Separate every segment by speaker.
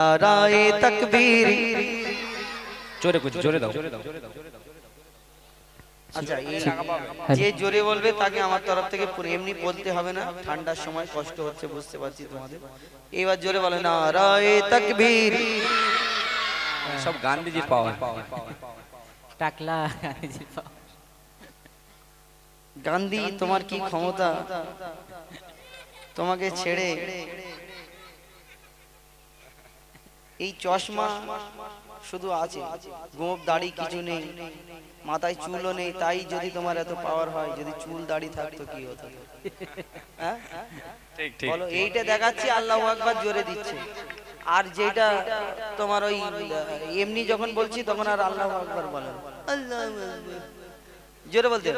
Speaker 1: नाराए तकबीर
Speaker 2: জোরে কুছ জোরে দাও।
Speaker 1: আচ্ছা যে জোরে বলবে তাকে আমার তরফ থেকে পুরো এমনি বলতে হবে না, ঠান্ডার সময় কষ্ট হচ্ছে বুঝতে পারছি তোমাদের। এবার জোরে বলে নারায়ে তাকবীর।
Speaker 2: সব গান্ধীজির পাওয়ার।
Speaker 3: টাকলা গান্ধীজির পাওয়ার।
Speaker 1: গান্ধী তোমার কি ক্ষমতা, তোমাকে ছেড়ে এই চশমা শুধু আছে, গোঁফ দাড়ি কিছু নেই, মাথায় চুলও নেই, তাই যদি তোমার এত পাওয়ার হয়, যদি চুল দাড়ি থাকতো কি হতো? হ্যাঁ
Speaker 2: ঠিক ঠিক
Speaker 1: বলো, এইটা দেখাচ্ছি আল্লাহু আকবার জোরে দিচ্ছে, আর যেটা তোমার ওই এমনি যখন বলছি তখন আর আল্লাহু আকবার বলেন, আল্লাহু আকবার জোরে বলতে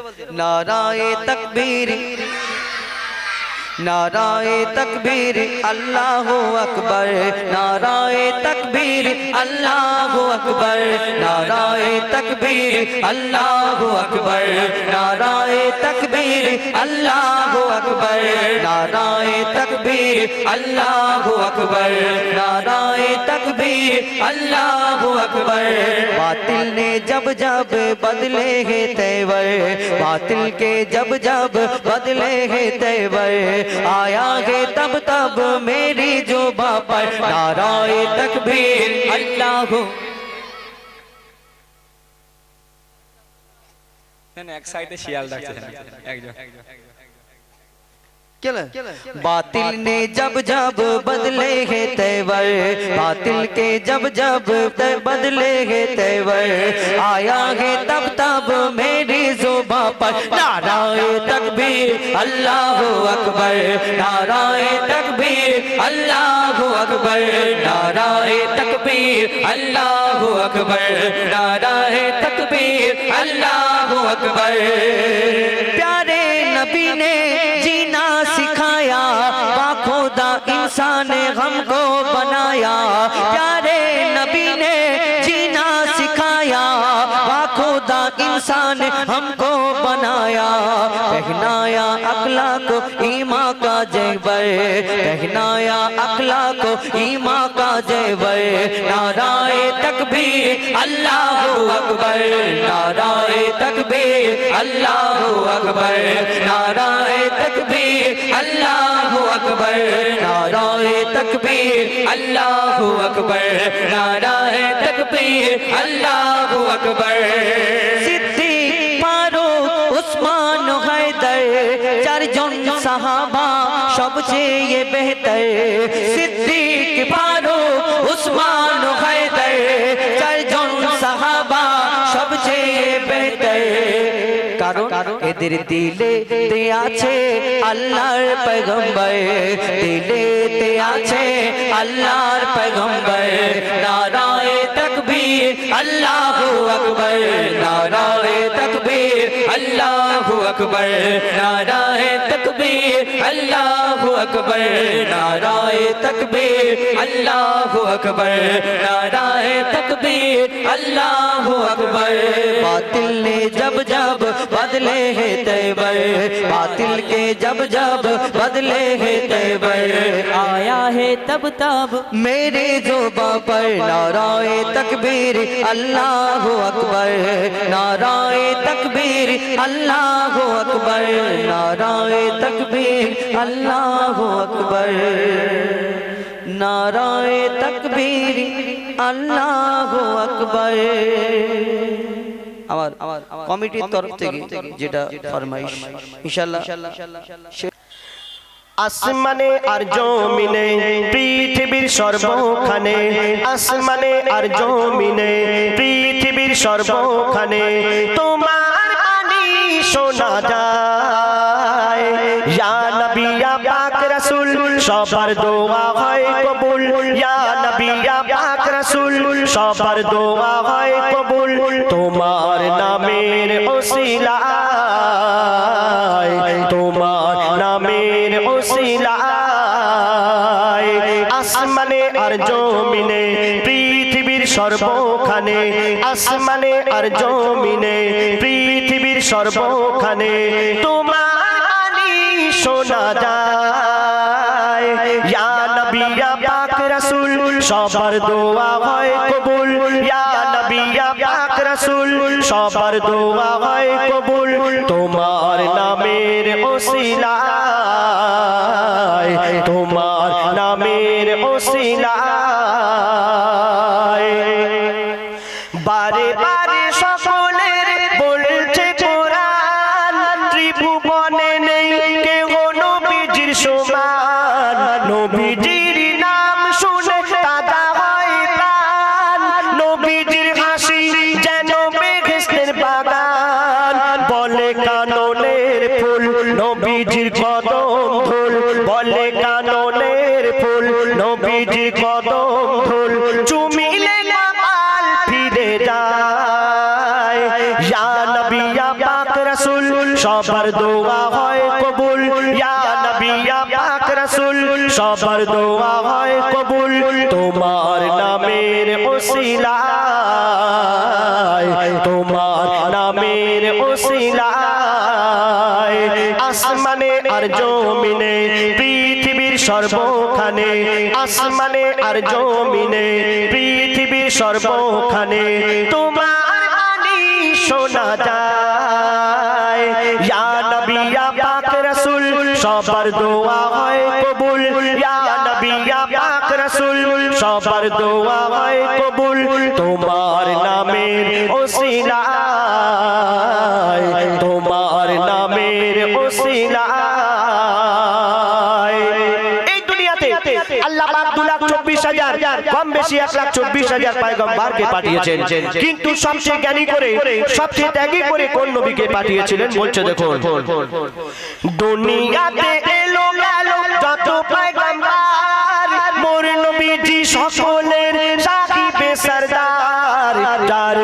Speaker 1: নারায়ে তাকবীর नाराए तकबीर अल्लाहु अकबर, नाराए तकबीर अल्लाहु अकबर, नाराए तकबीर अल्लाहु अकबर, नाराए तकबीर अल्लाहु अकबर, नाराए तकबीर अल्लाहु अकबर, नाराए तकबीर अल्लाहु अकबर। बातिल ने जब जब बदले हैं तेवर, बातिल के जब जब बदले हैं तेवर, आया है तब तब मेरी जुबां पर नाराए तकबीर अल्लाहु।
Speaker 2: এক সাইডে শিয়াল ডাকছে একজন।
Speaker 1: बातिल ने जब जब बदले हैं तेवर, बातिल के जब जब बदले हैं तेवर, आया है तब तब मेरी जुबां पर नाराए तकबीर अल्लाहु अकबर, नाराए तकबीर अल्लाहु अकबर, नाराए तकबीर अल्लाहु अकबर, नाराए तकबीर अल्लाहु अकबर। प्यारे नबी ने जीना सिखाया, बाखुदा इंसान हमको बनाया, प्यारे नबी ने जीना सिखाया, बाखुदा इंसान हमको बनाया, पहनाया अखलाक ईमान का जेवर, पहनाया अखलाक ईमान का जेवर, नाराए तकबीर अल्लाहु अकबर, नाराए तकबीर अल्लाहु अकबर, नाराए तकबीर अल्लाहु अकबर, नाराए तकबीर अल्लाहु अकबर, नाराए तकबीर अल्लाहु अकबर। सिद्दीक फारूक उस्मान हैदर चारজন সাহাবা সবচেয়ে বেহতর, সিদ্দীক ফারুক উসমান हैदर চারজন সাহাবা সবচেয়ে বেহতর, কারণ এদের দিলেতে আছে আল্লাহর পয়গম্বর, দিলেতে আছে আল্লাহর পয়গম্বর, নারায়ে তাকবীর আল্লাহু আকবার, নারায়ে তাকবীর আল্লাহু আকবার, নারায়ে তাকবীর আল্লাহু আকবার, নারায়ে তাকবীর আল্লাহু আকবার, নারায়ে তাকবীর আল্লাহু আকবার। बातिल ने जब जब बदले हैं तेवर, बातिल के जब जब बदले हैं तेवर,
Speaker 3: आया है तब तब
Speaker 1: मेरे जुबां पर नाराए तकबीर अल्लाहु अकबर, नाराए तकबीर अल्लाहु अकबर, नाराए तकबीर अल्लाहु अकबर, नाराए तकबीर अल्लाहु अकबर। আমার কমিটির তরফ থেকে যেটা ফরমাইশ ইনশাআল্লাহ
Speaker 4: আসমানে আর জমিনে পৃথিবীর সর্বখানে, আসমানে আর জমিনে পৃথিবীর সর্বখানে তোমার বাণী শোনা যায়, ইয়া নবী ইয়া পাক রাসূল সবার দোয়া হয় কবুল, ইয়া নবী ইয়া পাক রাসূল সবার দোয়া হয় কবুল, তোমার নামের ওসিলায়, তোমার নামের ওসিলায়, আসমানে আর জমিনে পৃথিবীর সর্বখানে, আসমানে আর জমিনে পৃথিবীর সর্বখানে তোমার বাণী শোনা যায়, ইয়া নবী ইয়া পাক রাসূল সবার দোয়া হয় কবুল ইয়া নবী ইয়া পাক রাসূল সবার দোয়া হয় কবুল তোমার নামের ওসিলায় তোমার নামের ওসিলায় বারে বারে সকলের বলছে কোরআন ত্রিভুবনে নেই কেউ নবীজির সমান নবীজির নাম শুনে তাজা হয় প্রাণ নবীজির হাসি যেন বেহেশতের বাগান বলে কাননের ফুল নবীজির কদম ফুল বলে কাননের ফুল নবীজির কদম ফুল চুমিলে কপাল ফিরে যায় ইয়া নবী ইয়া পাক রাসূল সবার দোয়া হয় কবুল ইয়া নবী ইয়া পাক রাসূল সবার দোয়া হয় কবুল তোমার নামের ওসিলায় তোমার নামের ওসিলায় আসমানে আর জমিনে পৃথিবীর সর্বখানে আসমানে আর জমিনে পৃথিবীর সর্বখানে তোমার বাণী শোনা যায় ইয়া নবী ইয়া পাক রাসূল সবার দোয়া হয় কবুল ইয়া নবী ইয়া পাক রাসূল সবার দোয়া হয় কবুল তোমার নামের ওসিলায় তোমার নামের ওসিলায় এই দুনিয়াতে আল্লাহ পাক 2,24,000 কম বেশি 1,24,000 পয়গম্বরকে পাঠিয়েছেন কিন্তু সবচেয়ে জ্ঞানী করে সবচেয়ে ত্যাগী করে কোন নবীকে পাঠিয়েছিলেন বলছে দেখুন দুনিয়াতে এলো গেল যত পয়গম্বর মোর নবীজি সকলের সাহিবে সরদার যার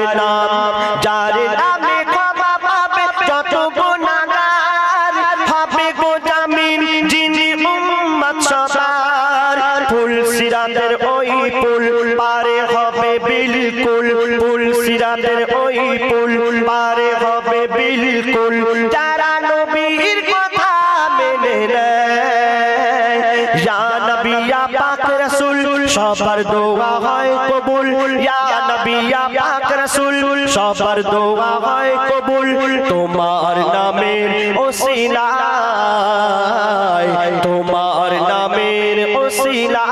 Speaker 4: নামে ক্ষমা পাবে যত গুনাহগার হবে গো জামিন যিনি উম্মত সবার ফুল সিরাতের ওই পুল পারে হবে বিলকুল ফুল সিরাতের ওই পুল পারে হবে বিলকুল যারা নবীর কথা মেনে নেয় ইয়া নবী ইয়া পাক রাসূল সবার দোয়া হয় কবুল ইয়া নবী ইয়া পাক রাসূল সবার দোয়া হয় কবুল তোমার নামের ওসিলায় তোমার নামের ওসিলায়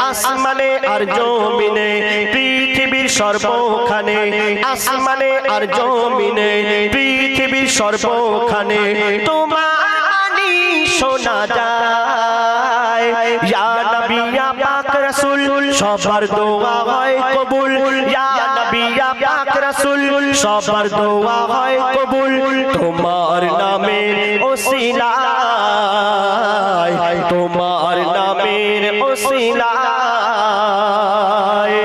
Speaker 4: আসমানে আর জমিনে পৃথিবীর সর্বখানে আসমানে আর জমিনে পৃথিবীর সর্বখানে তোমার বাণী শোনা যায় ইয়া নবী ইয়া পাক রাসূল সবার দোয়া হয় কবুল ইয়া নবী ইয়া পাক রাসূল সবার দোয়া হয় কবুল তোমার নামের ওসিলায় তোমার নামের ওসিলায়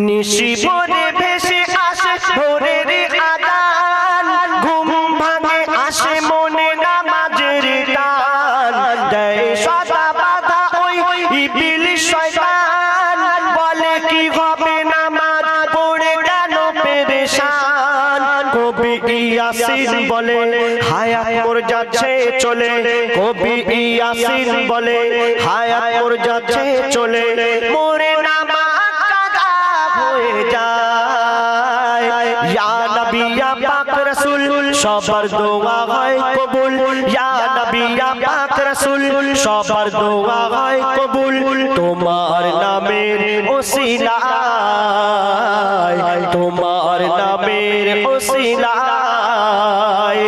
Speaker 4: নিশি ভোরে ভেসে আসে ভোরের আযান ঘুম ভাঙে আসে মনে নামাজের টান দেয় সদা বাধা ওই ইবলিস শয়তান বলে কি হবে নামাজ পড়ে কেন পেরেশান কবি ইয়াসিন বলে হায়াত মোর যাচ্ছে চলে কবি ইয়াসিন বলে হায়াত মোর যাচ্ছে চলে মোরে নামাজ কাজা হয়ে যায় ইয়া নবী ইয়া পাক রাসূল সবার দোয়া হয় কবুল ইয়া নবী ইয়া পাক রাসূল সবার দোয়া হয় কবুল তোমার নামের ওসিলায় তোমার নামের ওসিলায়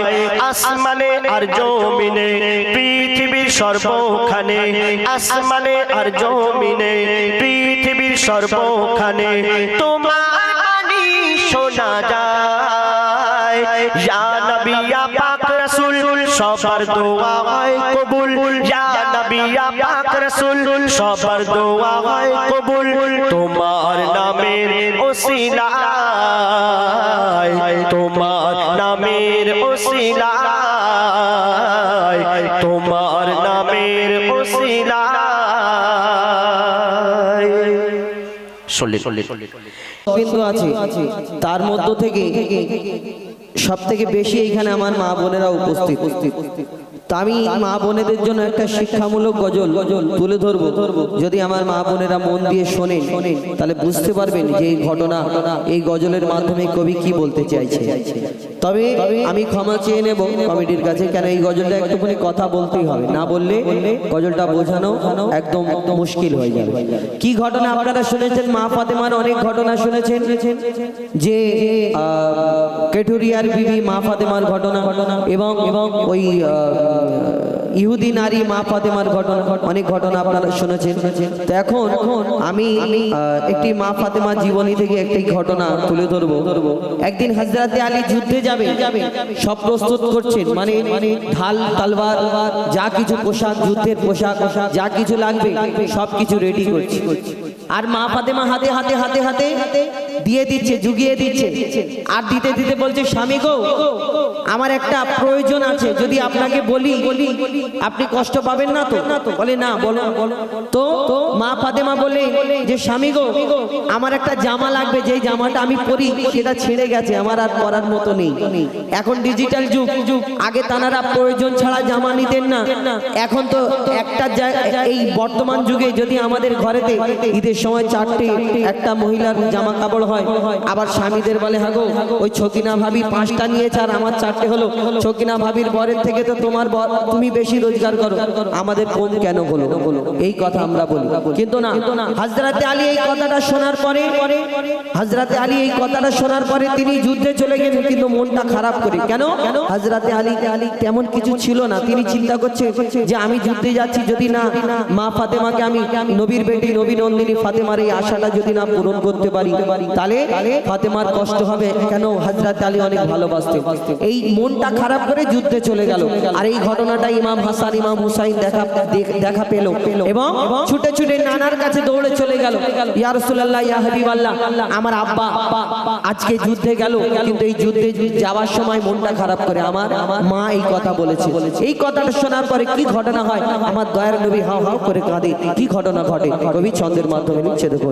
Speaker 4: আসমানে আর জমিনে পৃথিবীর সর্বখানে আসমানে আর জমিনে পৃথিবীর সর্বখানে তোমার বাণী শোনা যায় ইয়া নবী ইয়া পাক রাসূল সবার দোয়া হয় কবুল ইয়া নবী ইয়া পাক রাসূল সবার দোয়া হয় কবুল তোমার নামের ওসিলায় তোমার নামের ওসিলায় তোমার নামের ওসিলায়
Speaker 5: বিন্দু আছে তার মধ্য থেকে সব থেকে বেশি এইখানে আমার মা বোনেরা উপস্থিত। তো আমি মা বোনেদের জন্য একটা শিক্ষামূলক গজল তুলে ধরবো। যদি আমার মা বোনেরা মন দিয়ে শোনেন তাহলে বুঝতে পারবেন যে এই ঘটনা এই গজলের মাধ্যমে কবি কি বলতে চাইছে। তবে আমি ক্ষমা চেয়ে নেব কমিটির কাছে, কেন এই গজলটা একটুখানি কথা বলতেই হবে, না বললে গজলটা বোঝানো একদম মুশকিল হয়ে যাবে। কি ঘটনা আপনারা শুনেছেন? মা ফাতেমার অনেক ঘটনা শুনেছেন, যে কেঠুরিয়ার বিবি মা ফাতেমার ঘটনা এবং ওই ইহুদি নারী মা ফাতেমার ঘটনা, অনেক ঘটনা আপনারা শুনেছেন। তো এখন আমি একটি মা ফাতেমার জীবনী থেকে একটি ঘটনা তুলে ধরবো। একদিন হযরতে আলী যুদ্ধে যাবে, সব প্রস্তুত করছেন, মানে ঢাল তলোয়ার যা কিছু পোশাক, যুদ্ধের পোশাক যা কিছু লাগবে সব কিছু রেডি করছে। আর মা ফাতেমা হাতে হাতে হাতে হাতে দিয়ে দিচ্ছে, জুগিয়ে দিচ্ছে। আর দিতে দিতে বলছে, স্বামী গো, আমার একটা প্রয়োজন আছে, যদি আপনাকে বলি আপনি কষ্ট পাবেন না তো? বলে না, বলো। তো মা ফাতেমা বলে যে, স্বামী গো, আমার একটা জামা লাগবে, যেই জামাটা আমি পরি সেটা ছিঁড়ে গেছে, আমার আর পরার মতো নেই। এখন ডিজিটাল যুগ, আগে তানারা প্রয়োজন ছাড়া জামা নিতেন না। এখন তো একটা এই বর্তমান যুগে যদি আমাদের ঘরেতে ঈদের সময় 4টে একটা মহিলার জামা কাপড় হয়, আবার স্বামীদের বলে, হ্যাঁ গো, ওই ছকিনা ভাবি 5টা নিয়েছে আর আমার 4টে হলো, ছকিনা ভাবির বরের থেকে তো তোমার বর, তুমি বেশি রোজগার করো, আমাদের কম কেন হলো? এই কথা আমরা বলি। কিন্তু না, হযরতে আলী এই কথাটা শোনার পরে তিনি যুদ্ধে চলে গেলেন, কিন্তু মনটা খারাপ করে। কেন? হযরতে আলী তেমন কিছু ছিল না। তিনি চিন্তা করছে যে আমি যুদ্ধে যাচ্ছি, যদি না মা ফাতেমাকে আমি নবীর বেটি নবী নন্দিনী ফাতেমার এই আশাটা যদি না পূরণ করতে পারি তাহলে ফাতেমার কষ্ট হবে। কেন? হযরতে আলী অনেক ভালোবাসতেন। এই মনটা খারাপ করে যুদ্ধে চলে গেল। আর এই ঘটনাটা ইমাম হাসান ইমাম হুসাইন দেখা পেল এবং ছুটে ছুটে নানার কাছে দৌড়ে চলে গেল, ইয়া রাসূলুল্লাহ, ইয়া হাবিবাল্লাহ, আমার আব্বা আজকে যুদ্ধে গেল, কিন্তু এই যুদ্ধে যাওয়ার সময় মনটা খারাপ করে আমার মা এই কথা বলেছে। এই কথাটা শোনার পরে কি ঘটনা হয়? আমার দয়ার নবী হাও হাও করে কাঁদে। কি ঘটনা ঘটে কবি ছন্দের মাধ্যমে লিখছে, দেখো।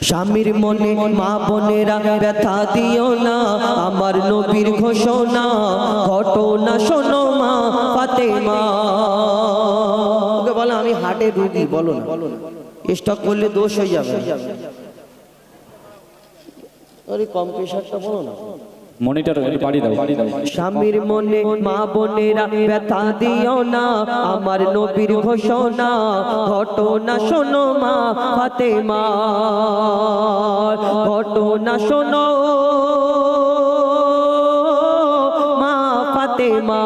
Speaker 5: স্বামীর মনে মা বোনেরা ব্যথা দিও না, আমার নবীর ঘোষণা ঘটনা শোনো মা ফাতেমা। ওকে বলো আমি হার্টের রোগী, বলো না, স্টক করলে দোষ হয়ে যাবে। আরে কম প্রেশারটা বলো না।
Speaker 2: মনিটর বাড়ি দাও।
Speaker 5: স্বামীর মনে মা বোনেরা ব্যথা দিও না, আমার নবীর ঘোষণা ঘটনা শোনো মা ফাতেমা, ঘটনা শোনো মা ফাতেমা।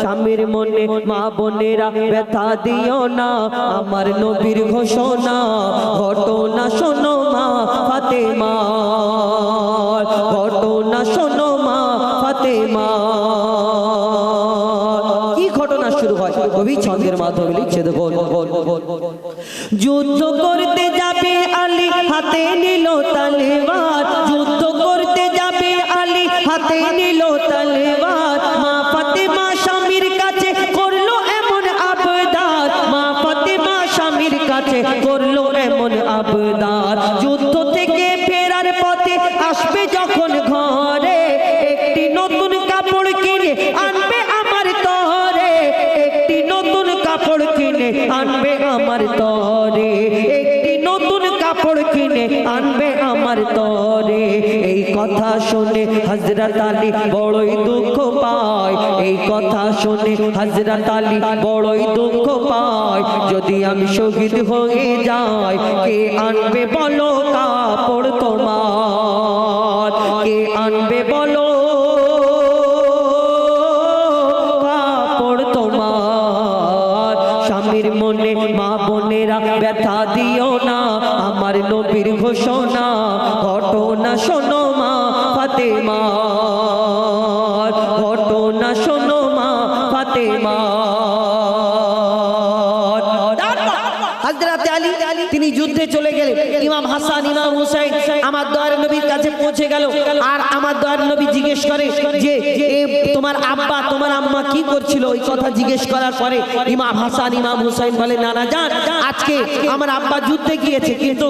Speaker 5: স্বামীর মনে মা বোনেরা ব্যথা দিও না, আমার নবীর ঘোষণা ঘটনা শোনো মা ফাতেমা, ঘটনা শোনো মা ফাতেমা। কি ঘটনা শুরু হয় কবি ছন্দের মাধ্যমে লিখছে, দেখো। যুদ্ধ করতে যাবে আলী, হাতে নিল তলোয়ার, যুদ্ধ করতে যাবে আলী, হাতে নিল তলোয়ার। মা ফাতেমা স্বামীর কাছে করলো এমন আবদার, মা ফাতেমা স্বামীর কাছে করলো এমন আবদার। যুদ্ধ থেকে ফেরার পথে আসবে যখন ঘরে, একটি নতুন কাপড় কিনে আনবে আমার তরে, একটি নতুন কাপড় কিনে আনবে আমার তরে, একটি নতুন কাপড় কিনে আনবে আমার তরে। এই কথা শুনে হযরত আলী বড়ই দুঃখ পায়, এই কথা শুনে হযরত আলী বড়ই দুঃখ পায়। যদি আমি শহীদ হয়ে যাই, কে আনবে বলো কাপড় তোমার, কে আনবে বলো কাপড় তোমার। স্বামীর মনে মা বোনেরা ব্যথা দিও না, আমার নবীর ঘোষণা ঘটনা শোনো মা ফাতেমা, ঘটনা শোনো মা ফাতেমা। হযরত আলী তিনি যুদ্ধে চলে গেলেন। ইমাম হাসান ইমাম হুসাইন আমার দয়ার নবীর কাছে পৌঁছে গেল। আর আমার দয়ার নবী জিজ্ঞেস করে যে তোমার আব্বা তোমার আম্মা কি করছিল, ওই কথা জিজ্ঞেস করার পরে ইমাম হাসান ইমাম হুসাইন বলে নানা জান আজকে আমার আব্বা যুদ্ধে গিয়েছে, কিন্তু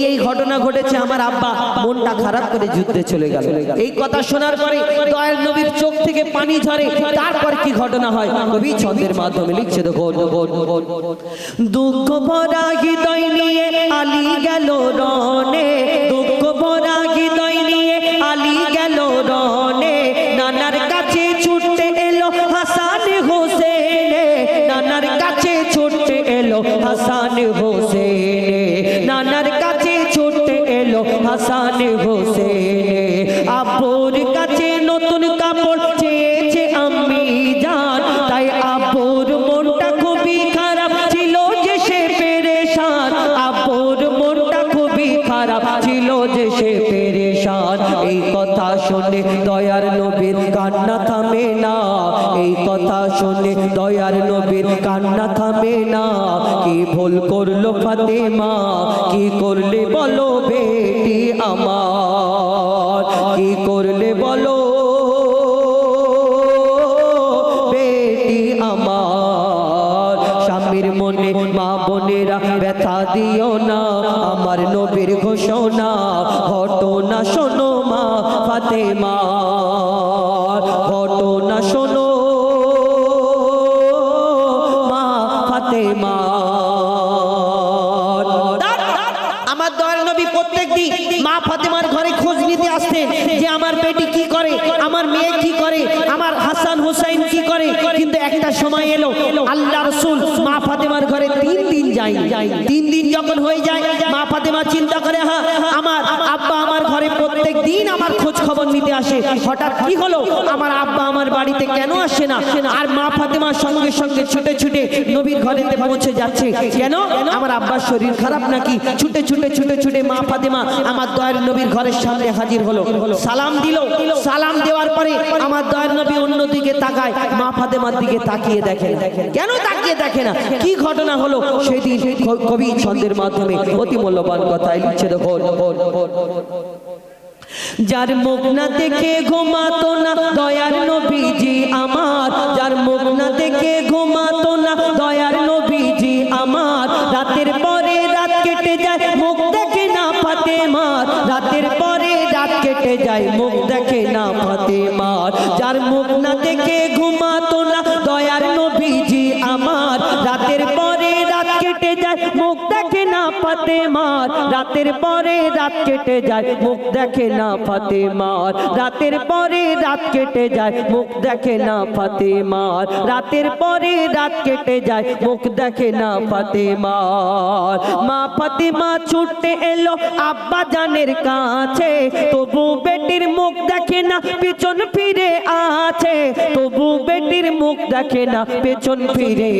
Speaker 5: এই ঘটনা ঘটেছে, আমার আব্বা মনটা খারাপ করে যুদ্ধে চলে গেল। এই কথা শোনার পরে দয়ার নবীর চোখ থেকে পানি ঝরে। তারপর কি ঘটনা হয় কবি ছন্দের মাধ্যমে লিখছে দেখো, দুঃখ ভরা হৃদয় নিয়ে আলী গেল রনে, দুঃখ ভরা হৃদয় নিয়ে আলী গেল রনে, নানার কাছে ছুটতে এলো হাসান হোসেনে, নানার কাছে ছুটতে এলো হাসান হোসেনে, নানার কাছে ছুটতে এলো হাসান হোসেনে, আব্বুর কাছে নতুন কাপড় চেয়েছে আম্মি জান, তাই আব্বুর মনটা খুবই খারাপ ছিল যে সে পেরেশান, আব্বুর মনটা খুবই খারাপ ছিল যে সে পেরেশান। এই কথা শুনে দয়ার নবীর কান্না থামে না, এই কথা শুনে দয়ার নবীর কান্না থামে না। কি ভুল করলো ফাতেমা, কি করলে বলো বেটি আমার, কি করলে বলো বেটি আমার, স্বামীর মনে মা বোনেরা ব্যথা দিও না, আমার নবীর ঘোষণা ঘটনা শোনো মা ফাতেমা, ঘটনা শোনো মা ফাতেমা। আমার দয়ার নবী প্রত্যেকদিন মা ফাতেমার ঘরে খোঁজ নিতে আসতেন যে আমার বেটি কি করে, আমার মেয়ে কি করে, আমার হাসান হুসাইন কি করে। কিন্তু একটা সময় এলো আল্লাহ রাসূল মা ফাতেমার ঘরে 3 দিন যায়। 3 দিন যখন হয়ে যায় মা ফাতেমা চিন্তা করে হ্যাঁ আমার আব্বা আমার ঘরে প্রত্যেক দিন আমার খোঁজ খবর নিতে আসে, হঠাৎ কি হলো আমার আব্বা আমার বাড়িতে কেন আসে না। আর মা ফাতেমার সঙ্গে সঙ্গে ছুটে ছুটে নবীর ঘরেতে পৌঁছে যাচ্ছে, কেন আমার আব্বার শরীর খারাপ নাকি। ছুটে ছুটে ছুটে ছুটে মা ফাতেমা আমার দয়ার নবীর ঘরের সামনে হাজির হলো, সালাম দিল। সালাম দেওয়ার পরে আমার দয়ার নবী অন্যদিকে তাকায়, মা ফাতেমার দিকে তাকিয়ে দেখে না। কেন তাকিয়ে দেখে না, কি ঘটনা হলো সেদিন কবি ছন্দের মাধ্যমে অতি মূল্যবান কথাই লিখছে দেখো, যার মুখ না দেখে ঘুমাতো না দয়ার নবীজি আমার, যার মুখ না দেখে ঘুমাতো না দয়ার নবীজি আমার, রাতের পরে রাত কেটে যায় মুখ দেখে না ফাতেমার, রাতের পরে রাত কেটে যায় মুখ দেখে না ফাতেমার, যার মুখ না দেখে ঘুমাতো না দয়ার নবীজি আমার, রাতের পরে রাত কেটে যায় মুখ দেখে না ফাতেমার, রাতের পরে রাত কেটে যায় মুখ দেখে না ফাতেমার, রাতের পরে রাত কেটে যায় মুখ দেখে না ফাতেমার, রাতের পরে রাত কেটে যায় মুখ দেখে না ফাতেমার। মা ফাতেমা ছুটতে এলো আব্বা জানের কাছে, তবু বেটির মুখ দেখে না পেছন ফিরে আছে, তবু বেটির মুখ দেখে না পেছন ফিরে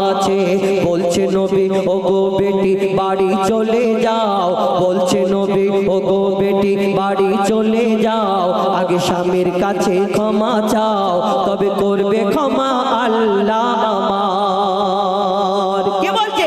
Speaker 5: আছে। বলছে নবী ও গো বেটি বাড়ি চলে যাও, বলছে নবী ও গো বেটি বাড়ি চলে যাও, আগে স্বামীর কাছে ক্ষমা চাও, তবে করবে ক্ষমা আল্লাহ আমার। কে বলছে?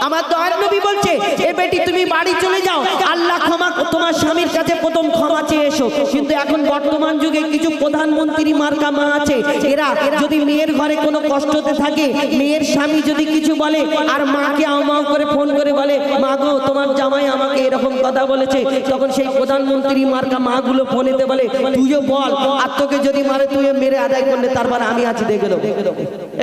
Speaker 5: আমার দয়ার নবী বলছে এ বেটি তুমি বাড়ি চলে যাও, আল্লাহ ক্ষমা তোমার স্বামীর কাছে প্রথম ক্ষমা চেয়ে এসো। কিন্তু এখন বর্তমান যুগে কিছু প্রধানমন্ত্রী মার্কা মা আছে, এরা যদি মেয়ের ঘরে কোনো কষ্টতে থাকে, মেয়ের স্বামী যদি কিছু বলে আর মাকে আউমাউ করে ফোন করে বলে মা গো তোমার জামাই আমাকে এরকম কথা বলেছে, তখন সেই প্রধানমন্ত্রী মার্কা মাগুলো ফোনেতে বলে তুইও বল, আর তোকে যদি মারে তুই মেরে আদায় করলে তারপর আমি আছি দেখে দেবো,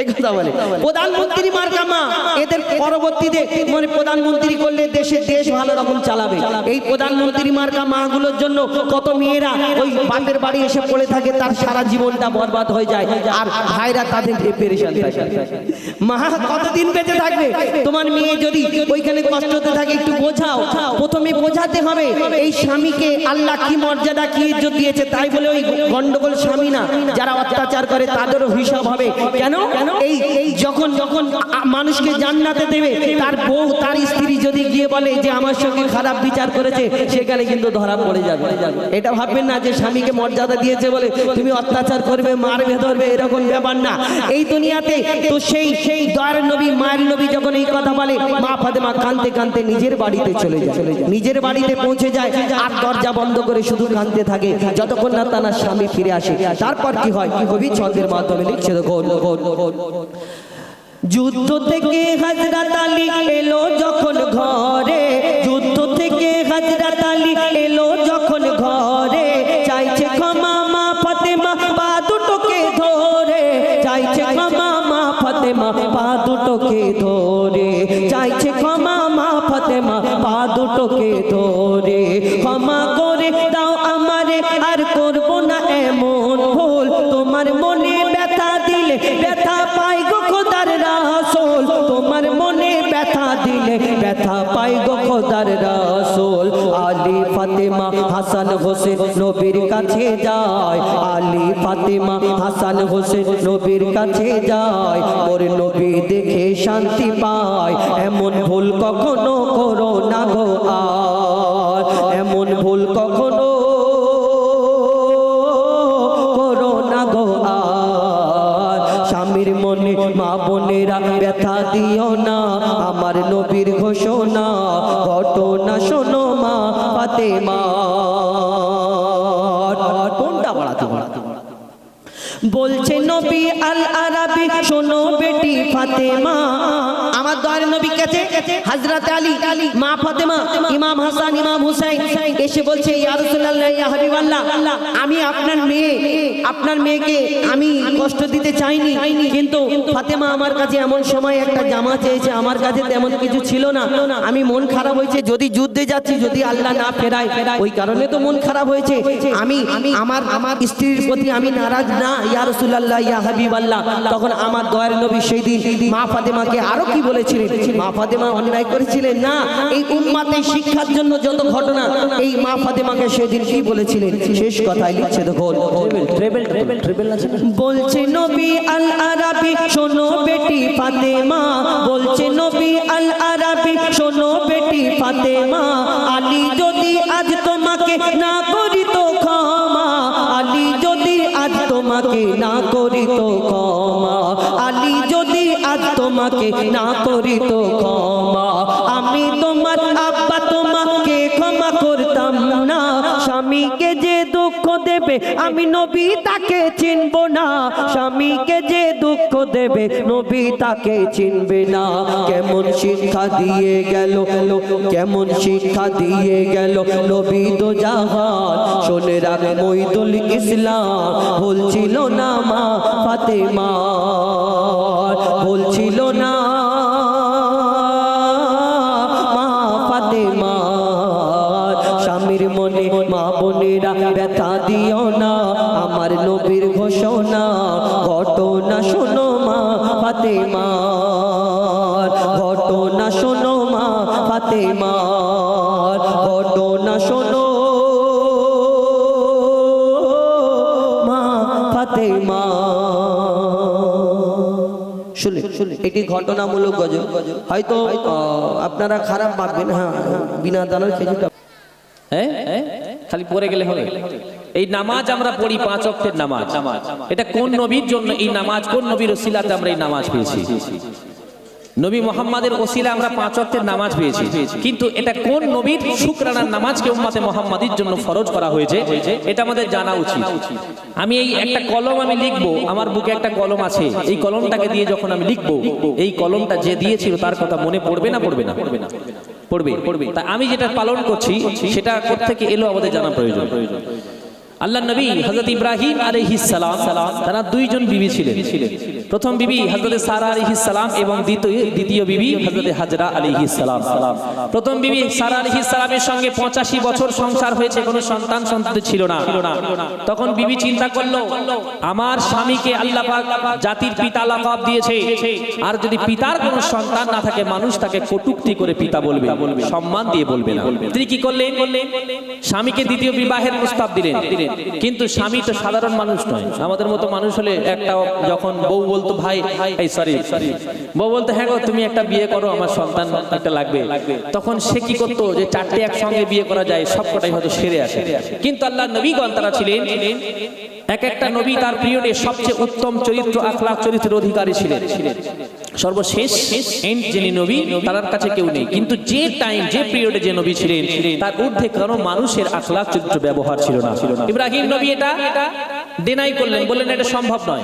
Speaker 5: এই কথা বলে প্রধানমন্ত্রী মার্কা মা। এদের পরবর্তীতে মানে প্রধানমন্ত্রী করলে দেশ ভালো রকম চালাবে। এই প্রধানমন্ত্রী মার্কা মাগুলোর জন্য কত মেয়েরা ওই বাপের বাড়ি এসে পড়ে থাকে, তার সারা জীবনটা বরবাদ হয়ে যায়, আর ভাইরা তাদের পেরেশান থাকে। মা কতদিন বেঁচে থাকবে? তোমার মেয়ে যদি ওইখানে কষ্টতে থাকে একটু বোঝাও, প্রথমে বোঝাতে হবে এই স্বামীকে আল্লাহ কি মর্যাদা কি ইজ্জত দিয়েছে। তাই বলে ওই গন্ডগোল স্বামী না, যারা অত্যাচার করে তাদেরও হিসাব হবে। কেন এই যখন মানুষকে জান্নাতে দেবে, তার বউ তার স্ত্রী যদি গিয়ে বলে যে আমার সঙ্গে খারাপ বিচার করেছে, সে সেখানে কিন্তু ধরা পড়ে যাবে। এটা ভাববেন না যে স্বামীকে মর্যাদা দিয়েছে বলে তুমি অত্যাচার করবে, মারবে, ধরবে, এরকম ব্যাপার না। এই দুনিয়াতে তো সেই দয়ার নবী, মায়ের নবী যখন এই কথা বলে, মা ফাতেমা কাঁদতে কাঁদতে নিজের বাড়িতে চলে যায়, নিজের বাড়িতে পৌঁছে যায় আর দরজা বন্ধ করে শুধু কাঁদতে থাকে যতক্ষণ না তার স্বামী ফিরে আসে। তারপর কি হয় কবি ছন্দের মাধ্যমে লিখছে, দেখো, যুদ্ধ থেকে হযরত আলী এলো যখন ঘরে, যুদ্ধ থেকে হযরত আলী এলো যখন ঘরে, চাইছে ক্ষমা মা ফাতেমা পা দুটোকে ধরে, চাইছে ক্ষমা মা ফাতেমা পা দুটোকে ধরে, চাইছে ক্ষমা মা ফাতেমা পা দুটোকে ধরে, ক্ষমা করে দাও আমারে আর করব না এমন ভুল, তোমার মনে ব্যথা দিলে ব্যথা পাই গো খোদার রাসূল, তোমার মনে ব্যথা দিলে ব্যথা পাই গো খোদার রাসূল। আলী ফাতেমা হাসান হোসেন নবীর কাছে যায়, আলী ফাতেমা হাসান হোসেন নবীর কাছে যায়, ওর নবী দেখে শান্তি পায়, এমন ভুল কখনো করো না গো আর, এমন ভুল কখনো করো না গো আর, স্বামীর মনে মা বোনেরা ব্যথা দিও না, আমার নবীর ঘোষণা ঘটনা শোনো মা ফাতেমা। কোনটা বাড়াতে বলছে নবী আল আরাবী, শোনো বেটি ফাতেমা, আমার দয়ার নবী কাছে হযরত আলী, মা ফাতেমা, ইমাম হাসান, ইমাম হুসাইন এসে বলছে, ইয়া রাসূলুল্লাহ, ইয়া হাবিবাল্লাহ, আমি আপনার মেয়েকে আমি কষ্ট দিতে চাইনি, কিন্তু ফাতেমা আমার কাছে এমন সময় একটা জামা চেয়েছে, আমার কাছে তেমন কিছু ছিল না, আমি মন খারাপ হয়েছে, যদি যুদ্ধে যাচ্ছি যদি আল্লাহ না ফেরায়, ওই কারণে তো মন খারাপ হয়েছে, আমি আমার স্ত্রীর প্রতি আমি নারাজ না ইয়া রাসূলুল্লাহ, ইয়া হাবিবাল্লাহ। তখন আমার দয়ার নবী সেই দিন মা ফাতেমাকে আরো কি বলেছিলেন, মা ফাতেমা অন্যায় করেছিলেন না, এই উম্মতের শিক্ষার জন্য যত ঘটনা, এই মা ফাতেমাকে সেদিন কি বলেছিলেন, শেষ কথাই লিখছে, দেখো, বলছে নবী আল আরাবী, শোনো বেটি ফাতেমা, বলছে নবী আল আরাবী, শোনো বেটি ফাতেমা, আলী যদি আজ তোমাকে না করি তো ক্ষমা, আলী যদি আজ তোমাকে না করি তো ক্ষমা, আলী যদি আজ তোমাকে না করি তো ক্ষমা, আমি তোমার আব্বা তোমাকে ক্ষমা করতাম না, স্বামীকে যে দুঃখ দেবে আমি নবী তাকে চিনব না, স্বামীকে যে দুঃখ দেবে নবী তাকে চিনবে না। কেমন শিক্ষা দিয়ে গেল, কেমন শিক্ষা দিয়ে গেল নবী দো জাহান, শোনে রাখ মঈদুল ইসলাম, বলছিল না মা ফাতেমা, বলছিল না মা ফাতেমা, স্বামীর মনে মা বোনেরা ব্যথা দিও না, আমার নবীর ঘোষণা ঘটনা শোনো মা ফাতেমা, ঘটনা শোনো মা ফাতেমা, ঘটনা শোনো মা ফাতেমা। শুনে এটি ঘটনামূলক গজল, হয়তো আপনারা খারাপ ভাববেন, হ্যাঁ বিনা দানার খেজুরটা
Speaker 2: খালি পড়ে গেলে হবে। এই নামাজ আমরা পড়ি 5 ওয়াক্তের নামাজ, এটা কোন নবীর জন্য এই নামাজ, কোন নবীর ওসিলাতে আমরা এই নামাজ পেয়েছি? নবী মুহাম্মাদের ওসিলা আমরা 5 ওয়াক্তের নামাজ পেয়েছি, কিন্তু এটা কোন নবীর শুকরানার নামাজকে উম্মতে মুহাম্মাদির জন্য ফরজ করা হয়েছে এটা আমাদের জানা উচিত। আমি এই একটা কলম আমি লিখবো, আমার বুকে একটা কলম আছে, এই কলমটাকে দিয়ে যখন আমি লিখবো, এই কলমটা যে দিয়েছিল তার কথা মনে পড়বে না পড়বে না? পড়বে। তা আমি যেটা পালন করছি সেটা কোত্থেকে এলো আমাদের জানা প্রয়োজন। আল্লাহ নবী হযরত ইব্রাহিম আলাইহিস সালাম, তারা দুইজন বিবি ছিলেন, প্রথম বিবি হযরত সারা আলাইহিস সালাম এবং দ্বিতীয় বিবি হযরত হাজরা আলাইহিস সালাম। প্রথম বিবি সারা আলাইহিস সালামের সঙ্গে 85 বছর সংসার হয়েছে, কোনো সন্তান ছিল না। তখন বিবি চিন্তা করলো, আমার স্বামীকে আল্লাহ পাক জাতির পিতা লাকাব দিয়েছে, আর যদি পিতার কোনো সন্তান না থাকে মানুষ তাকে কটূক্তি করে পিতা বলবে, সম্মান দিয়ে বলবে না। তিনি কি করলেন, স্বামীকে দ্বিতীয় বিবাহের প্রস্তাব দিলেন, কিন্তু স্বামী তো সাধারণ মানুষ নয়, আমাদের মতো মানুষ হলে একটা যখন বউ বলতো ভাই এই সরি বউ বলতো হ্যাঁ গো তুমি একটা বিয়ে করো, আমার সন্তান একটা লাগবে। তখন সে কি করতো, যে চারটে একসঙ্গে বিয়ে করা যায় সবকটাই হয়তো সেরে আসে। কিন্তু আল্লাহ নবীগণ তারা ছিলেন এক একটা নবী তার পিরিয়ডে সবচেয়ে উত্তম চরিত্র আখলাক চরিত্রের অধিকারী ছিলেন। সর্বশেষ এন্ড যিনি নবী তার কাছে কেউ নেই, কিন্তু যে টাইম যে পিরিয়ডে যে নবী ছিলেন তার ঊর্ধ্বে কোনো মানুষের আখলাক চরিত্র ব্যবহার ছিল না। ইব্রাহিম নবী এটা ডিনাই করলেন, বললেন এটা সম্ভব নয়।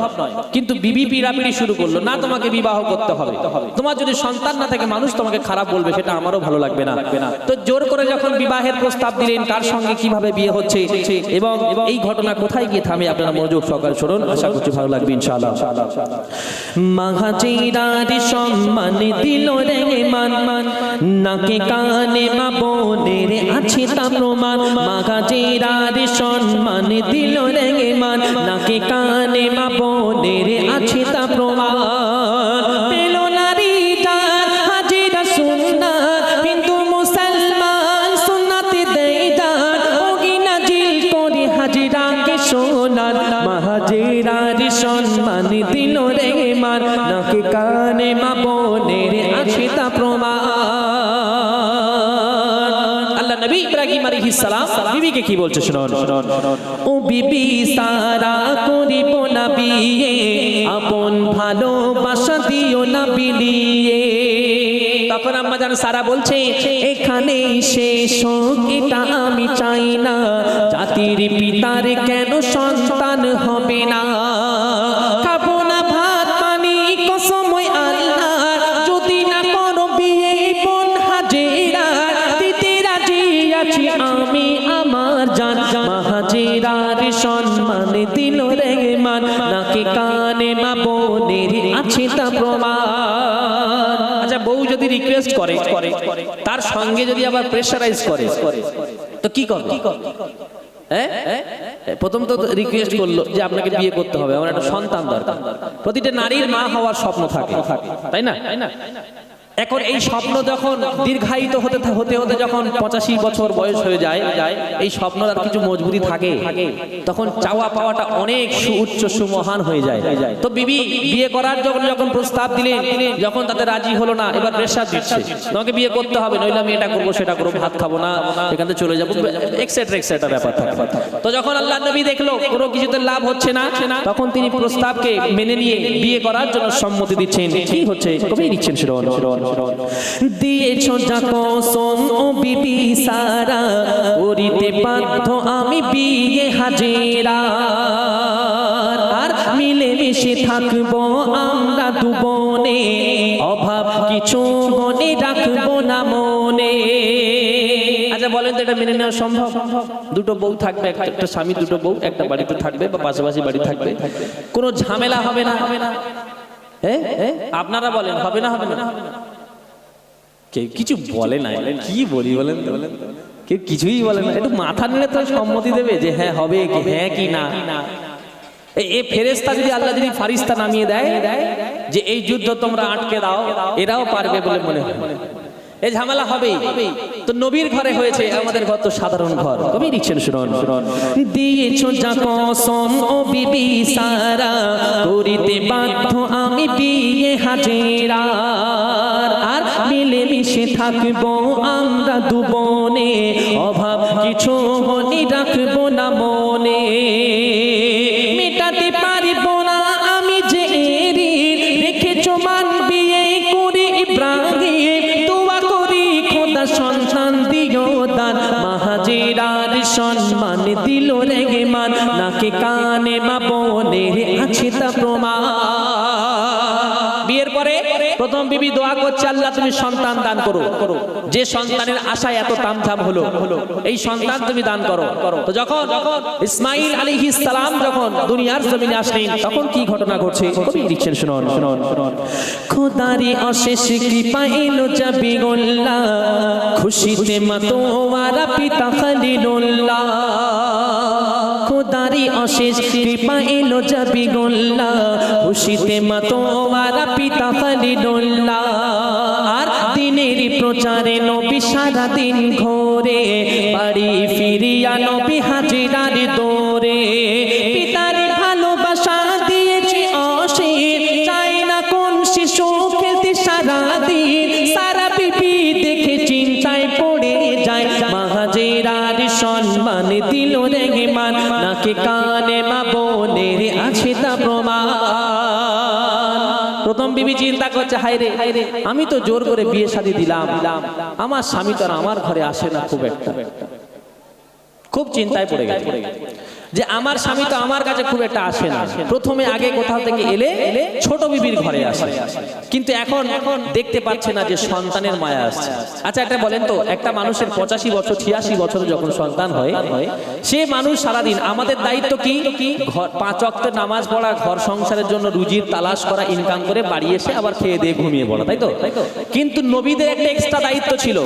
Speaker 2: কিন্তু বিবি পিড়াপিড়ি শুরু করলো, না তোমাকে বিবাহ করতে হবে, তোমার যদি সন্তান না থাকে মানুষ তোমাকে খারাপ বলবে, সেটা আমারও ভালো লাগবে না। তো জোর করে যখন বিবাহের প্রস্তাব দিলেন, কার সঙ্গে কিভাবে বিয়ে হচ্ছে এবং এই ঘটনা কোথায় গিয়ে থামে আপনারা মনোযোগ সহকারে শুনুন, আশা করছি ভালো লাগবে ইনশাআল্লাহ।
Speaker 6: মাহাজিরার সম্মান দিল রে মান, নাকে কানে মা বোনের আছে তা প্রমাণ। মাহাজিরার সম্মান দিল রে মান, নাকে কানে মা বোনের আছে তা প্রমাণ। পেল নারী যার হাজিরা সুন্নাত, কিন্তু মুসলমান সুন্নাতে দেয় দান। ওগি নাজিল করে হাজিরাকে সোনার, মাহাজিরার সম্মান দিল রে মান, নাকে কানে মা বোনের আছে তা প্রমাণ।
Speaker 2: আল্লাহ নবী ইব্রাহিম আলাইহিস সালাম বিবিকে কি বলছে শুনুন।
Speaker 6: ও বিবি সারা করিব না বিয়ে, আপন ভালোবাসা দিও না বিলিয়ে।
Speaker 2: তখন আম্মা জান সারা বলছে
Speaker 6: এখানেই শেষ হোক এটা আমি চাই না, জাতির পিতার কেন সন্তান হবে না। খাবো না ভাত পানি কসম আল্লাহ, যদি না করো বিয়ে বোন হাজেরা, দিতে রাজি আছি আমি আমার জান। মাহাজেরার সম্মান দিল রে মান, নাকি কানে মা বোনের আছে তা প্রমাণ।
Speaker 2: আচ্ছা বউ যদি রিকোয়েস্ট করে তার সঙ্গে যদি আবার প্রেসারাইজ করে তো কি করবে? প্রথম তো রিকোয়েস্ট করলো যে আপনাকে বিয়ে করতে হবে, আমার একটা সন্তান দরকার। প্রতিটা নারীর মা হওয়ার স্বপ্ন থাকে, তাই না? এখন এই স্বপ্ন যখন দীর্ঘায়িত হতে হতে যখন 85 বছর বয়স হয়ে যায়, এই স্বপ্ন আর কিছু মজবুরি থাকে, তখন চাওয়া পাওয়াটা অনেক সুউচ্চ সুমহান হয়ে যায়। তো বিবি বিয়ে করার যখন প্রস্তাব দিলেন, যখন তাতে রাজি হলো না, এবার প্রেসার দিচ্ছে তোমাকে বিয়ে করতে হবে, নইলে আমি এটা করবো সেটা করবো, ভাত খাবো না, এখান থেকে চলে যাবো, এক্সেট্রা এক্সেট্রা ব্যাপার থাকে। তো যখন আল্লাহ নবী দেখলো কোনো কিছুতে লাভ হচ্ছে না, তখন তিনি প্রস্তাবকে মেনে নিয়ে বিয়ে করার জন্য সম্মতি দিচ্ছেন। কি হচ্ছে কবেই দিচ্ছেন শুনুন।
Speaker 6: দিয়েছ যা কসম ও বিবি সারা, করিতে বাধ্য আমি বিয়ে হাজেরা। আর মিলে মিশে থাকবো আমরা দুবনে, অভাব কিছু মনে রাখবো না মনে।
Speaker 2: আচ্ছা বলেন তো এটা মেনে নেওয়া সম্ভব? দুটো বউ থাকবে, একটা স্বামী দুটো বউ একটা বাড়িতে থাকবে বা পাশাপাশি বাড়ি থাকবে, কোনো ঝামেলা হবে না। আপনারা বলেন হবে না? হবে না? কেউ কিছু বলে না, কি বলি বলেন? কেউ কিছুই বলে না, একটু মাথা নিলে তো সম্মতি দেবে যে হ্যাঁ হবে কি হ্যাঁ কি না। এই ফেরেশতা যদি আল্লাহ যদি ফারিস্তা নামিয়ে দেয় যে এই যুদ্ধ তোমরা আটকে দাও, এরাও পারবে বলে মনে হয়। এই ঝামেলা হবেই। তো নবীর ঘরে হয়েছে, আমাদের ঘর তো সাধারণ ঘর। কবি লিখছেন শুনুন।
Speaker 6: দিয়েছো যা কসম ও বিবি সারা, করিতে বাধ্য আমি বিয়ে হাজেরা। আর মিলে মিশে থাকবো আমরা দুবনে, অভাব কিছু মনে রাখবো না মনে। মেটাতে পারবো না আমি যে ঋণ, রেখেছো মান বিয়ে করে ইব্রাহিম। দোয়া করি খোদা সন্তান দিও দান, মাহাজেরার সম্মান দিল রে মান, নাকে কানে মা বোনের আছে তা প্রমাণ।
Speaker 2: বিয়ের পরে প্রথম বিবি দোয়া করছে আল্লাহ তুমি সন্তান দান করো, যে সন্তানের আশায় এত তামঝাম হলো এই সন্তান তুমি দান করো। তো যখন ইসমাইল আলাইহিস সালাম যখন দুনিয়ার জমিনে আসলেন, তখন কি ঘটনা ঘটছে কবি লিখছেন শুনুন।
Speaker 6: খোদারি অশেষ কৃপা এলো জাবিগুল্লাহ, খুশিতে মাতোয়ারা পিতা খলিলুল্লাহ। খোদারি অশেষ কৃপা এলো জাবিগুল্লাহ, খুশিতে মাতোয়ারা পিতা খলিলুল্লাহ। আর দিনের প্রচারে নবী সারা দিন ঘোরে, বাড়ি ফিরিয়া নবী হাজিরার দৌড়ে। পিতার ভালোবাসা দিয়েছে অশেষ, নাকে কানে মা বোনের আছে তা প্রমাণ। প্রথম বিবি চিন্তা করছে, হায় রে আমি তো জোর করে বিয়ে শাদী দিলাম, আমার স্বামী তো আর আমার ঘরে আসে না খুব একটা। খুব চিন্তায় পড়ে গেছে যে আমার স্বামী তো আমার কাছে খুব একটা আসে না। প্রথমে আগে কোথাও থেকে এলে ছোট বিবির ঘরে আসে, কিন্তু এখন দেখতে পাচ্ছে না যে সন্তানের মায়া আসছে। আচ্ছা একটা বলেন তো, একটা মানুষের 85 বছর 86 বছর যখন সন্তান হয়, সে মানুষ সারাদিন, আমাদের দায়িত্ব কি? ঘর 5 ওয়াক্ত নামাজ পড়া, ঘর সংসারের জন্য রুজির তালাশ করা, ইনকাম করে বাড়ি এসে আবার খেয়ে দিয়ে ঘুমিয়ে পড়া, তাই তো? কিন্তু নবীদের একটা এক্সট্রা দায়িত্ব ছিল,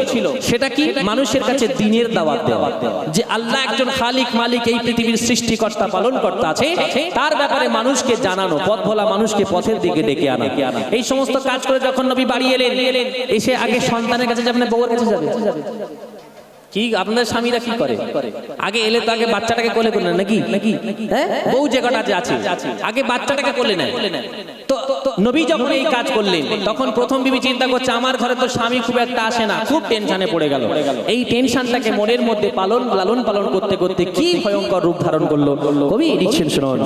Speaker 6: সেটা কি? মানুষের কাছে দ্বীনের দাওয়াত দেওয়া, যে আল্লাহ একজন খালিক মালিক, এই পৃথিবীর সৃষ্টিকর্তা পালনকর্তা আছে, তার ব্যাপারে মানুষকে জানানো, পথ ভোলা মানুষকে পথের দিকে ডেকে আনা। এই সমস্ত কাজ করে যখন নবী বাড়ি এলেন, এসে আগে সন্তানের কাছে যাবেন না বউয়ের কাছে যাবে? কি আপনাদের স্বামীরা কি করে? আগে এলে তো আগে বাচ্চাটাকে কোলে করে নেন নাকি? হ্যাঁ, বউ যে কটা আছে আগে বাচ্চাটাকে কোলে নেয়। তো নবী যখন এই কাজ করলেন, তখন প্রথম বিবি চিন্তা করছে, আমার ঘরে তো স্বামী খুব একটা আসে না, খুব টেনশনে পড়ে গেল। এই টেনশনটাকে মনের মধ্যে লালন পালন করতে করতে কি ভয়ঙ্কর রূপ ধারণ করলো কবি লিখছেন, শুনুন।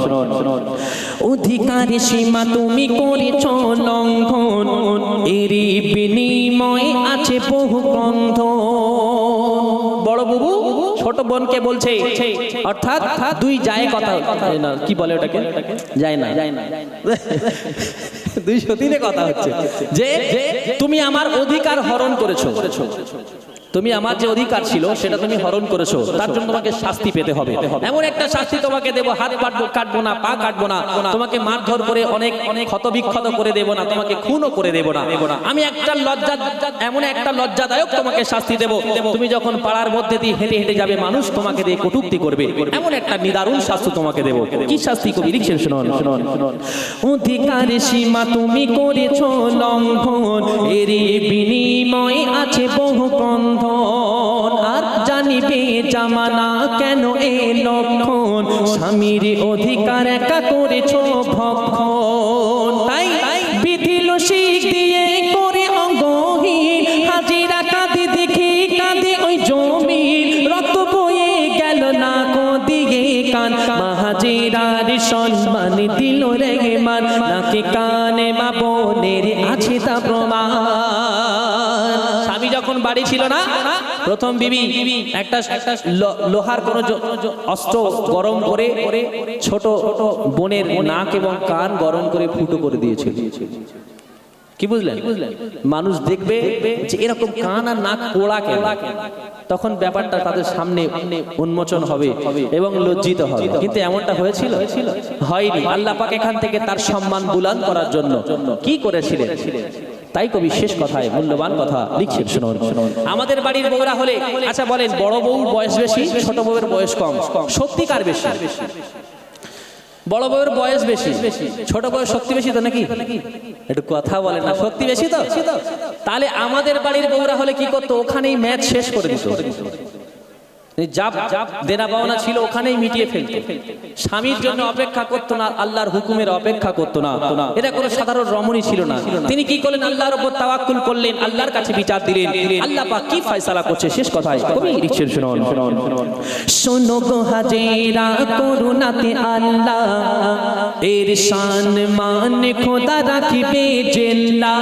Speaker 6: অধিকারে সীমা তুমি করেছ লঙ্ঘন, এরই বিনিময়ে আছে বহু বন্ধন। বড় বাবু ছোট বোনকে বলছে, অর্থাৎ দুই যায় কথা, কি বলে ওটাকে, যায় না, দুই সতীনে কথা হচ্ছে যে তুমি আমার অধিকার হরণ করেছো, তুমি আমার যে অধিকার ছিল সেটা তুমি হরণ করেছো, তার জন্য তোমাকে শাস্তি পেতে হবে। এমন একটা শাস্তি তোমাকে দেব, হাত কাটবো না, পা কাটবো না, তোমাকে মারধর করে অনেক ক্ষতবিক্ষত করে দেব না, তোমাকে খুনও করে দেব না। আমি একটা এমন একটা লজ্জাদায়ক তোমাকে শাস্তি দেব, তুমি যখন পাড়ার মধ্যে দিয়ে হেঁটে হেঁটে যাবে, মানুষ তোমাকে দিয়ে কটূক্তি করবে, এমন একটা নিদারুণ শাস্তি তোমাকে দেব। কি শাস্তি কবি লিখছেন, শুনুন। অধিকারে সীমা তুমি করেছো লঙ্ঘন, এরই বিনিময়ে আছে বহু বন্ধন। আর জানিবে জামানা কেন এ লক্ষণ, স্বামীর অধিকার একা করেছো ভক্ষণ। তাই বিধিল শিখ দিয়ে করে অঙ্গহীন, হাজিরা কাঁদে দেখে কাঁদে ওই জমির, রক্ত বয়ে গেল না দিকে কান, মাহাজিরার সম্মান দিল রেহমান, নাকে কানে মা বোনের আছে তা প্রমাণ। স্বামী যখন বাড়ি ছিল না, প্রথম বিবি একটা লোহার কোন অস্ত্র গরম করে ছোট বোনের নাক এবং কান গরম করে ফুটো করে দিয়েছিল। কি বুঝলেন? মানুষ দেখবে যে এরকম কান আর নাক পোড়া কেন, তখন ব্যাপারটা তাদের সামনে উন্মোচন হবে এবং লজ্জিত হবে। কিন্তু এমনটা হয়েছিল? হয়নি। আল্লাহ পাক এখান থেকে তার সম্মান বুলন্দ করার জন্য কি করেছিলেন? তাই কবি শেষ কথায় মূল্যবান কথা লিখছেন, শুনুন। আমাদের বাড়ির বউরা হলে, আচ্ছা বলেন, বড় বউ বয়স বেশি, ছোট বউয়ের বয়স কম, সত্যিকার বেশি? বড় বউয়ের বয়স বেশি, ছোট বউয়ের শক্তি বেশি তো নাকি? একটু কথা বলেন না, সত্যি বেশি তো? তাহলে আমাদের বাড়ির বউরা হলে কি করতো? ওখানেই ম্যাচ শেষ করে দিত, যা দেনা পাওনা ছিল ওখানেই মিটিয়ে ফেলতো। স্বামীর জন্য অপেক্ষা করতো না, আল্লাহর হুকুমের অপেক্ষা করতো না। এটা কোনো সাধারণ রমণী ছিল না। তিনি কি করলেন? আল্লাহর উপর তাওয়াক্কুল করলেন, আল্লাহর কাছে বিচার দিলেন। আল্লাহ পাক কি ফয়সালা করছে শেষ কথায় কবি লিখছেন, শুনুন।
Speaker 3: শোনো গো হাজেরা করুণাতে আল্লাহ, এর শান মান খোদা রাখিবে জেল্লা।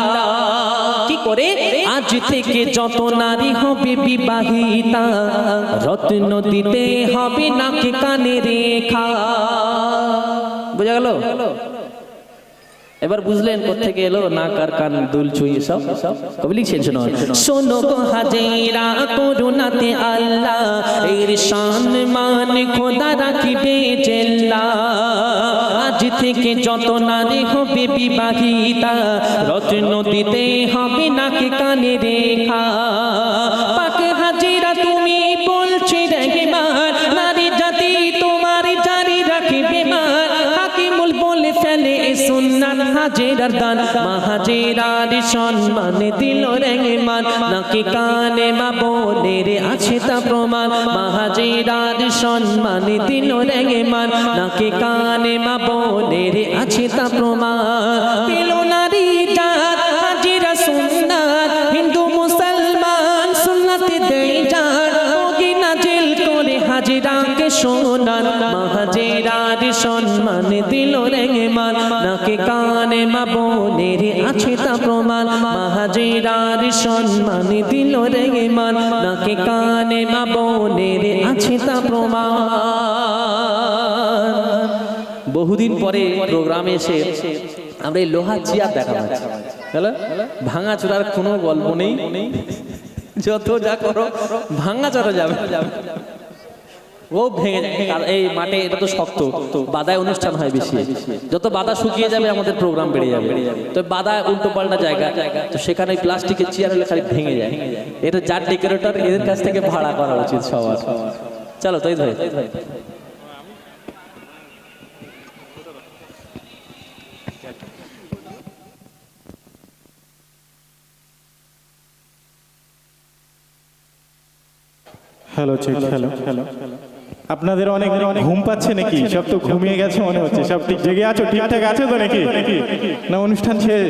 Speaker 6: কি করে?
Speaker 3: আজ থেকে যত নারী হবে বিবাহিতা, রত্ন দিতে হবে নাকে কানে রেখা।
Speaker 6: বোঝা গেল? এবার বুঝলেন কোত্থেকে এলো নাক আর কান দুল ছুঁই সব কবি লিখছেন, শুনুন।
Speaker 3: শোনো গো হাজেরা করুণাতে আল্লাহ, এর শান মান খোদা রাখিবে জেল্লা। আজ থেকে যত নারী হবে বিবাহিতা, রত্ন দিতে হবে নাকে কানে রেখা। পাক হাজিরা তুমি বলছি রেহমান, নারী জাতি তোমার জারি রাখিবে মান। হাকিমুল বলে ফেলে সুন্নাত হাজেরার দান, মাহাজেরার সম্মান দিল রেহমান, নাকি কানে মা বোনের আছে তা প্রমাণ। মাহাজেরার সম্মান দিল রেহমান, নাকি কানে মা বোনের আছে তা প্রমাণ। দিল নারী জাত হাজিরা সুন্নাত, হিন্দু মুসলমান সুন্নাতে দেয় জান। ওগি নাজিল করে হাজিরাকে শোনান, মাহাজে দিল রে মান নাকে কানে মা বোনের আছে তা প্রমাণ মাহাজিরার সম্মান দিল রে মান নাকে কানে মা বোনের আছে তা প্রমাণ।
Speaker 2: বহুদিন পরে প্রোগ্রামে এসে আমরা এই লোহার চেয়ার দেখা পাচ্ছি, ভাঙা চোরার কোনো গল্প নেই, যত যা করো ভাঙা চড়া যাবে, ও ভেঙে যায়। আর এই মাঠে এটা তো শক্ত, বাদায় অনুষ্ঠান হয় বেশি, যত বাদা শুকিয়ে যাবে আমাদের প্রোগ্রাম বেড়ে যাবে। তো বাদা উল্টো পাল্টা জায়গা, তো সেখানে প্লাস্টিকের চেয়ার হলে খালি ভেঙে যায়। এটা যার ডেকোরেটর এদের কাছ থেকে ভাড়া করা উচিত সবার। চলো তাই ভাই,
Speaker 7: হ্যালো চেক, হ্যালো হ্যালো। আপনাদের অনেক ঘুম পাচ্ছে নাকি? সব তো ঘুমিয়ে গেছে মনে হচ্ছে। সব ঠিক জেগে আছো, ঠিকঠাক আছো তো নাকি? না অনুষ্ঠান শেষ?